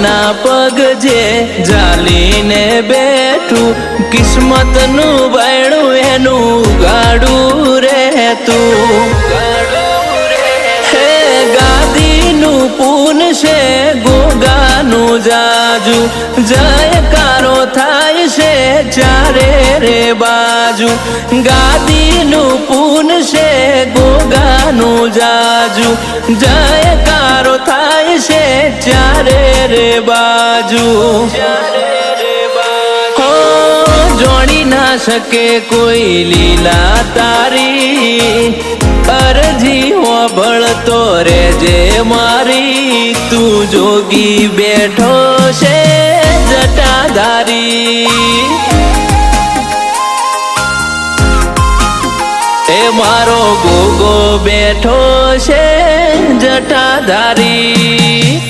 માના પગ જે ઝાલીને બેઠું કિસ્મતનું બાયણું એનું ગાડું રહેતું હે ગાદીનું પૂન છે ગોગાનું જાજુ જયકારો થાય છે ચારે રે બાજુ ગાદીનું પૂન છે ગોગાનું જાજુ જયકારો થાય છે ચારે રે બાજુ હો જોડી ના શકે કોઈ લીલા તારી અરજી હોબળતો રેજે મારી તું જોગી બેઠો છે જટાધારી એ મારો ગોગો બેઠો છે જટાધારી।